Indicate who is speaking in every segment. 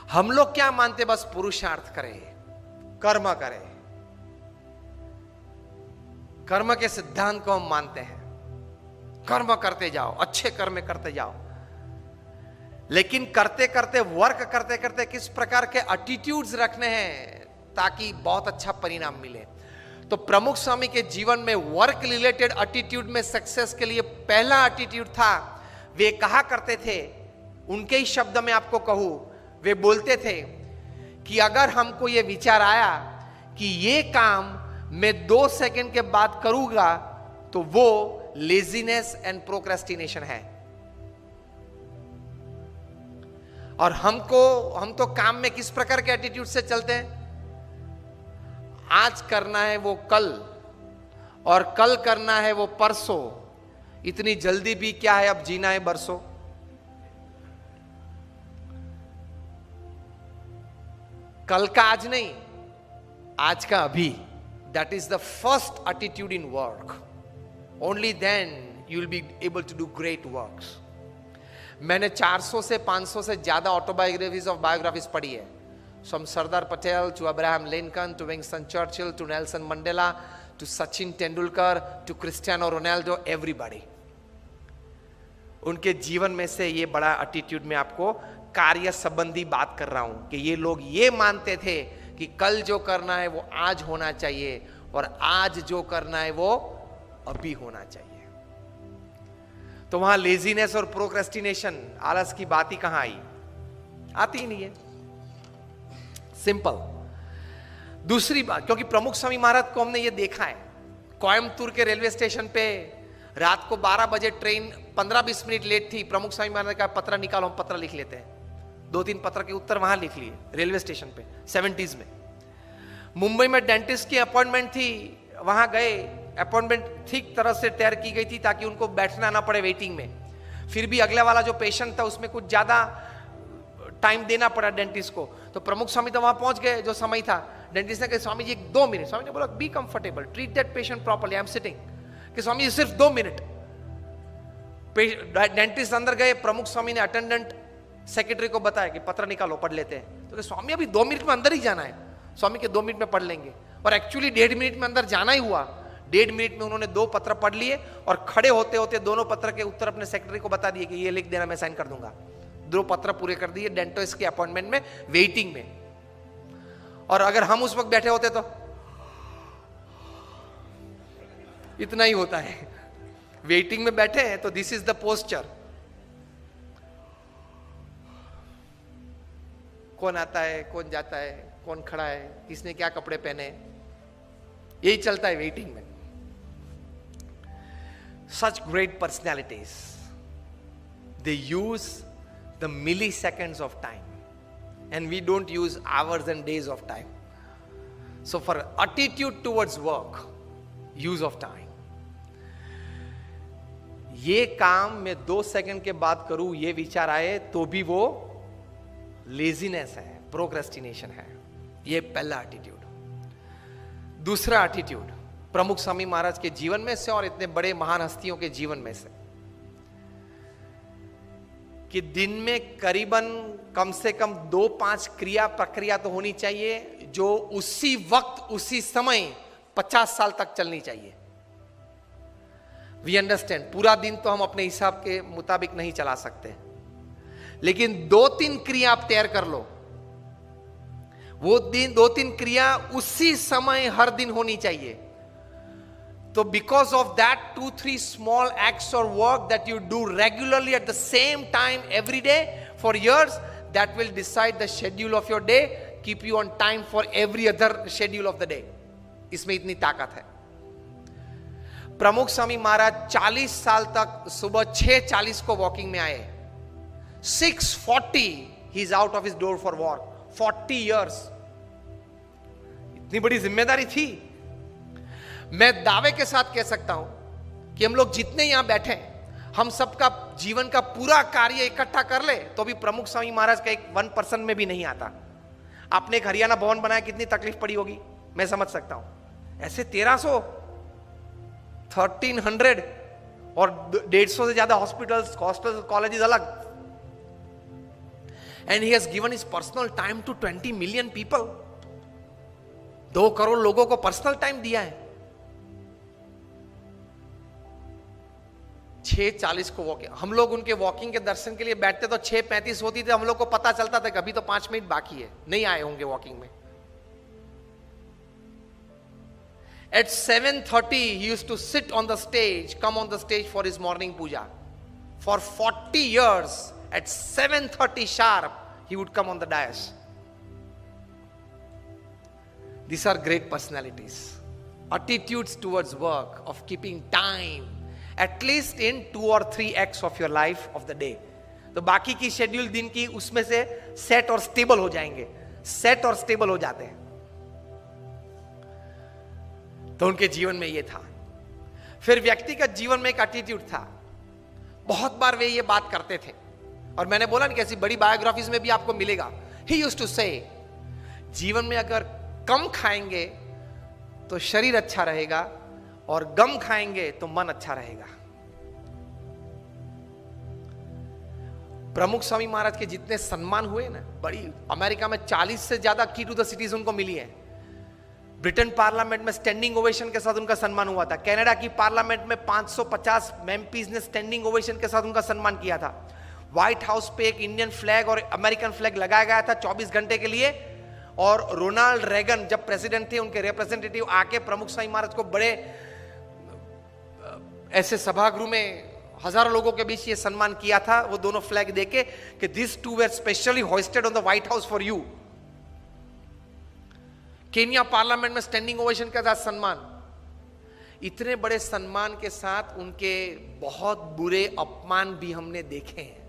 Speaker 1: हम लोग क्या मानते, बस पुरुषार्थ करें, कर्म करें, कर्म के सिद्धांत को हम मानते हैं, कर्म करते जाओ, अच्छे कर्म करते जाओ। लेकिन करते करते, वर्क करते करते किस प्रकार के एटीट्यूड्स रखने हैं ताकि बहुत अच्छा परिणाम मिले। तो प्रमुख स्वामी के जीवन में वर्क रिलेटेड एटीट्यूड में सक्सेस के लिए पहला एटीट्यूड था, वे कहा करते थे, उनके ही शब्द में आपको कहूं, वे बोलते थे कि अगर हमको यह विचार आया कि ये काम मैं 2 सेकंड के बाद करूंगा तो वो लेजीनेस एंड प्रोक्रेस्टिनेशन है। और हम तो काम में किस प्रकार के एटीट्यूड से चलते हैं, आज करना है वो कल, और कल करना है वो परसों, इतनी जल्दी भी क्या है, अब जीना है बरसों। कल का आज नहीं, आज का अभी। That is the first attitude in work. Only then you will be able to do great works. मैंने 400 से 500 से ज्यादा ऑटोबायोग्राफीज ऑफ बायोग्राफीज पढ़ी है, from Sardar Patel to Abraham Lincoln to Winston Churchill to Nelson Mandela to Sachin Tendulkar to Cristiano Ronaldo, everybody. उनके जीवन में से ये बड़ा एटीट्यूड में आपको कार्य संबंधी बात कर रहा हूं कि ये लोग ये मानते थे कि कल जो करना है वो आज होना चाहिए, और आज जो करना है वो अभी होना चाहिए। तो वहां लेजीनेस और प्रोक्रेस्टिनेशन, आलस की बात ही कहां आई, आती ही नहीं है। सिंपल। दूसरी बात, क्योंकि प्रमुख स्वामी महाराज को हमने ये देखा है, कोयम्बतूर के रेलवे स्टेशन पे रात को 12 बजे ट्रेन 15-20 मिनट लेट थी, प्रमुख स्वामी महाराज का पत्र निकालो, हम पत्र लिख लेते हैं। 2-3 पत्र के उत्तर वहां लिख लिए रेलवे स्टेशन पे 70s में। मुंबई में डेंटिस्ट की अपॉइंटमेंट थी, वहां गए, अपॉइंटमेंट ठीक तरह से तैयार की गई थी ताकि उनको बैठना ना पड़े वेटिंग में। फिर भी अगले वाला जो पेशेंट था उसमें कुछ ज्यादा टाइम देना पड़ा डेंटिस्ट को। तो प्रमुख स्वामी तो वहां पहुंच गए जो समय था। डेंटिस्ट ने कहा स्वामी जी 2 मिनट। स्वामी ने बोला be comfortable, treat that patient properly, I am sitting. कि स्वामी जी सिर्फ 2 मिनट। डेंटिस्ट अंदर गए, प्रमुख स्वामी ने अटेंडेंट सेक्रेटरी को बताया कि पत्र निकालो, पढ़ लेते हैं। तो स्वामी अभी 2 मिनट में अंदर ही जाना है। स्वामी के 2 मिनट में पढ़ लेंगे, और एक्चुअली 1.5 मिनट में अंदर जाना ही हुआ। 1.5 मिनट में उन्होंने 2 पत्र पढ़ लिए, और खड़े होते होते दोनों पत्र के उत्तर अपने सेक्रेटरी को बता दिए कि ये लिख देना, मैं साइन कर दूंगा। 2 पत्र पूरे कर दिए डेंटिस्ट के अपॉइंटमेंट में, वेटिंग में। और अगर हम उस वक्त बैठे होते तो इतना ही होता है। वेटिंग में बैठे हैं तो दिस इज द पोस्चर। कौन आता है, कौन जाता है, कौन खड़ा है, किसने क्या कपड़े पहने, यही चलता है वेटिंग में। Such great personalities, they use the milliseconds of time, and we don't use hours and days of time. So for attitude towards work, use of time. ये काम मैं 2 सेकंड के बाद करूं, ये विचार आए तो भी वो लेजीनेस है, प्रोक्रेस्टिनेशन है। ये पहला एटीट्यूड। दूसरा एटीट्यूड प्रमुख स्वामी महाराज के जीवन में से और इतने बड़े महान हस्तियों के जीवन में से, कि दिन में करीबन कम से कम 2-5 क्रिया प्रक्रिया तो होनी चाहिए जो उसी वक्त उसी समय 50 साल तक चलनी चाहिए। वी अंडरस्टैंड, पूरा दिन तो हम अपने हिसाब के मुताबिक नहीं चला सकते, लेकिन 2-3 क्रिया आप तैयार कर लो। वो दिन 2-3 क्रिया उसी समय हर दिन होनी चाहिए। तो because of that 2-3 small acts और work that you do regularly at the same time every day for years, that will decide the schedule of your day, keep you on time for every other schedule of the day. इसमें इतनी ताकत है। प्रमुख स्वामी महाराज 40 साल तक सुबह 6:40 को walking में आए। 6:40 he is out of his door for walk. 40 years, इतनी बड़ी जिम्मेदारी थी। मैं दावे के साथ कह सकता हूं कि हम लोग जितने यहां बैठे हैं, हम सबका जीवन का पूरा कार्य इकट्ठा कर ले तो भी प्रमुख स्वामी महाराज का एक 1% में भी नहीं आता। आपने एक हरियाणा भवन बनाया, कितनी तकलीफ पड़ी होगी, मैं समझ सकता हूं। ऐसे 1300, 1300 और 150 से ज्यादा हॉस्पिटल्स, हॉस्टल्स, कॉलेजेस अलग। And he has given his personal time to 20 million people. 2 crore लोगों को पर्सनल टाइम दिया है. 6:40 को वॉकिंग. हम लोग उनके वॉकिंग के दर्शन के लिए बैठते तो 6:35 होती थी. हम लोग को पता चलता था कभी तो 5 मिनट बाकी है, नहीं आए होंगे वॉकिंग में. At 7:30 he used to sit on the stage, come on the stage for his morning puja. For 40 years at 7:30 sharp he would come on the dais. These are great personalities. Attitudes towards work, of keeping time at least in 2 or 3 acts of your life of the day. तो बाकी की schedule दिन की उसमें से set और stable हो जाएंगे. सेट और स्टेबल हो जाते हैं. तो उनके जीवन में ये था. फिर व्यक्तिगत जीवन में एक एटीट्यूड था. बहुत बार वे ये बात करते थे और मैंने बोला ना कि ऐसी बड़ी बायोग्राफीज में भी आपको मिलेगा. ही यूज्ड टू से, जीवन में अगर कम खाएंगे तो शरीर अच्छा रहेगा और गम खाएंगे तो मन अच्छा रहेगा. प्रमुख स्वामी महाराज के जितने सम्मान हुए ना, बड़ी अमेरिका में 40 से ज्यादा की टू द सिटीज उनको मिली है. ब्रिटेन पार्लियामेंट में स्टैंडिंग ओवेशन के साथ उनका सम्मान हुआ था. कनाडा की पार्लियामेंट में 550 एमपीज ने स्टैंडिंग ओवेशन के साथ उनका सम्मान किया था. व्हाइट हाउस पे एक इंडियन फ्लैग और अमेरिकन फ्लैग लगाया गया था 24 घंटे के लिए. और रोनाल्ड रेगन जब प्रेसिडेंट थे, उनके रिप्रेजेंटेटिव आके प्रमुख स्वामी महाराज को बड़े ऐसे सभागृह में हजारों लोगों के बीच ये सम्मान किया था, वो दोनों फ्लैग देके कि this two were specially hosted on the White House for you. Kenya parliament में स्टैंडिंग ओवेशन के साथ सम्मान. इतने बड़े सम्मान के साथ उनके बहुत बुरे अपमान भी हमने देखे हैं.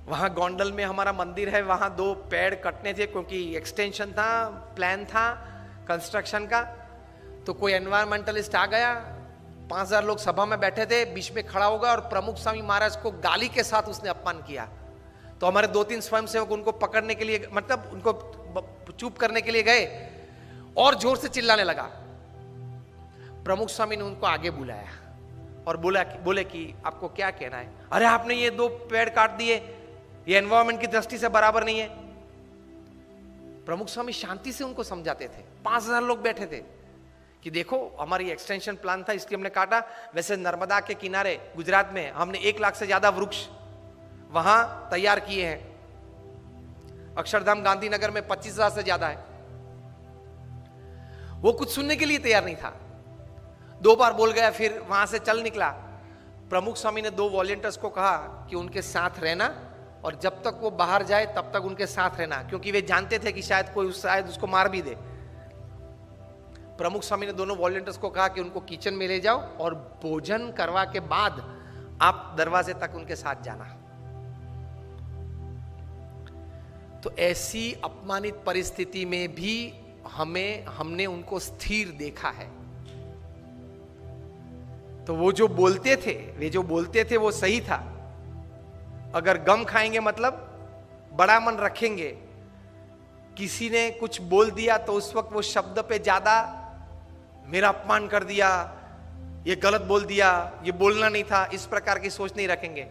Speaker 1: वहां गोंडल में हमारा मंदिर है, वहां 2 पेड़ कटने थे क्योंकि एक्सटेंशन था, प्लान था कंस्ट्रक्शन का. तो कोई एनवायरमेंटलिस्ट आ गया, 5000 लोग सभा में बैठे थे, बीच में खड़ा होगा और प्रमुख स्वामी महाराज को गाली के साथ उसने अपमान किया. तो हमारे 2-3 स्वयंसेवक उनको पकड़ने के लिए, मतलब उनको चुप करने के लिए गए और जोर से चिल्लाने लगा. प्रमुख स्वामी ने उनको आगे बुलाया और बोले कि आपको क्या कहना है. अरे आपने ये 2 पेड़ काट दिए, ये एनवायरमेंट की दृष्टि से बराबर नहीं है. प्रमुख स्वामी शांति से उनको समझाते थे. 5000 लोग बैठे थे कि देखो हमारी एक्सटेंशन प्लान था इसलिए हमने काटा. वैसे नर्मदा के किनारे गुजरात में हमने 1 लाख से ज्यादा वृक्ष वहां तैयार किए हैं. अक्षरधाम गांधीनगर में 25,000 से ज्यादा है. वो कुछ सुनने के लिए तैयार नहीं था. 2 बार बोल गया, फिर वहां से चल निकला. प्रमुख स्वामी ने 2 वॉलंटियर्स को कहा कि उनके साथ रहना और जब तक वो बाहर जाए तब तक उनके साथ रहना, क्योंकि वे जानते थे कि शायद उसको मार भी दे. प्रमुख स्वामी ने दोनों वॉलंटियर्स को कहा कि उनको किचन में ले जाओ और भोजन करवा के बाद आप दरवाजे तक उनके साथ जाना. तो ऐसी अपमानित परिस्थिति में भी हमने उनको स्थिर देखा है. तो वो जो बोलते थे वो सही था. अगर गम खाएंगे मतलब बड़ा मन रखेंगे. किसी ने कुछ बोल दिया तो उस वक्त वो शब्द पे ज्यादा मेरा अपमान कर दिया, ये गलत बोल दिया, ये बोलना नहीं था, इस प्रकार की सोच नहीं रखेंगे.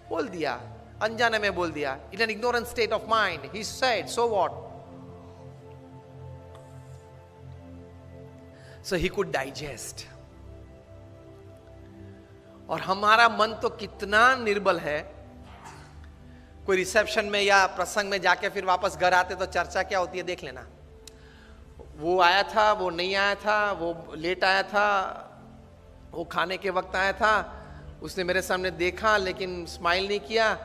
Speaker 1: बोल दिया, अनजाने में बोल दिया. In an ignorant state of mind he said, so what. So he could digest. और हमारा मन तो कितना निर्बल है. कोई रिसेप्शन में या प्रसंग में जाके फिर वापस घर आते तो चर्चा क्या होती है देख लेना. वो आया था, वो नहीं आया था, वो लेट आया था, वो खाने के वक्त आया था, उसने मेरे सामने देखा लेकिन स्माइल नहीं किया.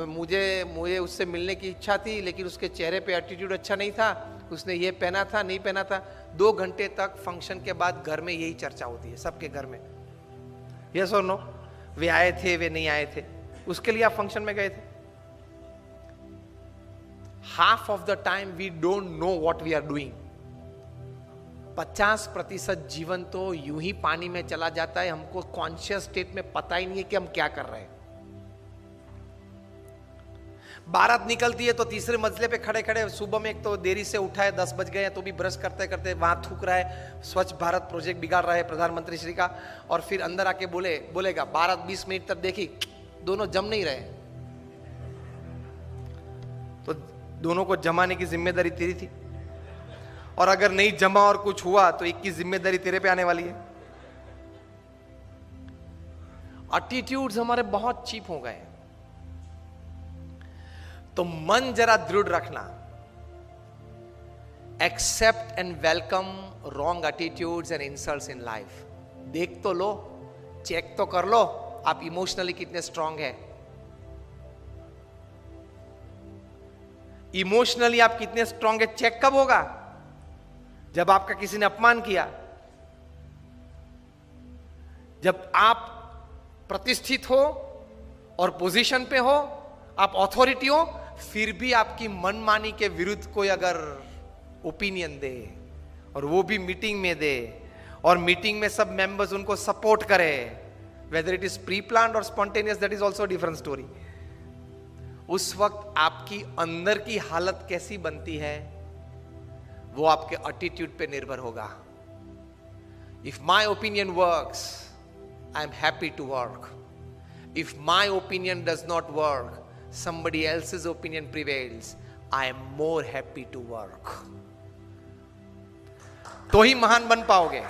Speaker 1: मुझे उससे मिलने की इच्छा थी लेकिन उसके चेहरे पे एटीट्यूड अच्छा नहीं था, उसने ये पहना था, नहीं पहना था. 2 घंटे तक फंक्शन के बाद घर में यही चर्चा होती है सबके घर में. यस और नो? वे आए थे, वे नहीं आए थे, उसके लिए आप फंक्शन में गए थे. Half of the time we don't know what we are doing. 50% जीवन तो यूं ही पानी में चला जाता है. हमको कॉन्शियस स्टेट में पता ही नहीं है कि हम क्या कर रहे हैं. बारात निकलती है तो तीसरे मंजिले पे खड़े खड़े, सुबह में एक तो देरी से उठा है, 10 बज गए हैं तो भी ब्रश करते करते वहां थूक रहा है, स्वच्छ भारत प्रोजेक्ट बिगाड़ रहा है प्रधानमंत्री श्री का, और फिर अंदर आके बोलेगा बारात 20 मिनट तक देखी, दोनों जम नहीं रहे, तो दोनों को जमाने की जिम्मेदारी तेरी थी, और अगर नहीं जमा और कुछ हुआ तो एक की जिम्मेदारी तेरे पे आने वाली है। एटीट्यूड्स हमारे बहुत चीप हो गए। तो मन जरा दृढ़ रखना, accept and welcome wrong attitudes and insults in life. देख तो लो, चेक तो कर लो आप इमोशनली कितने स्ट्रांग है, इमोशनली आप कितने स्ट्रांग है। चेक कब होगा? जब आपका किसी ने अपमान किया, जब आप प्रतिष्ठित हो और पोजीशन पे हो, आप अथॉरिटी हो, फिर भी आपकी मनमानी के विरुद्ध कोई अगर ओपिनियन दे, और वो भी मीटिंग में दे, और मीटिंग में सब मेंबर्स उनको सपोर्ट करे, whether it is pre planned or spontaneous, that is also different story. उस वक्त आपकी अंदर की हालत कैसी बनती है वो आपके एटीट्यूड पे निर्भर होगा। If my opinion works, I am happy to work. If my opinion does not work, somebody else's opinion prevails, I am more happy to work। तो ही महान बन पाओगे।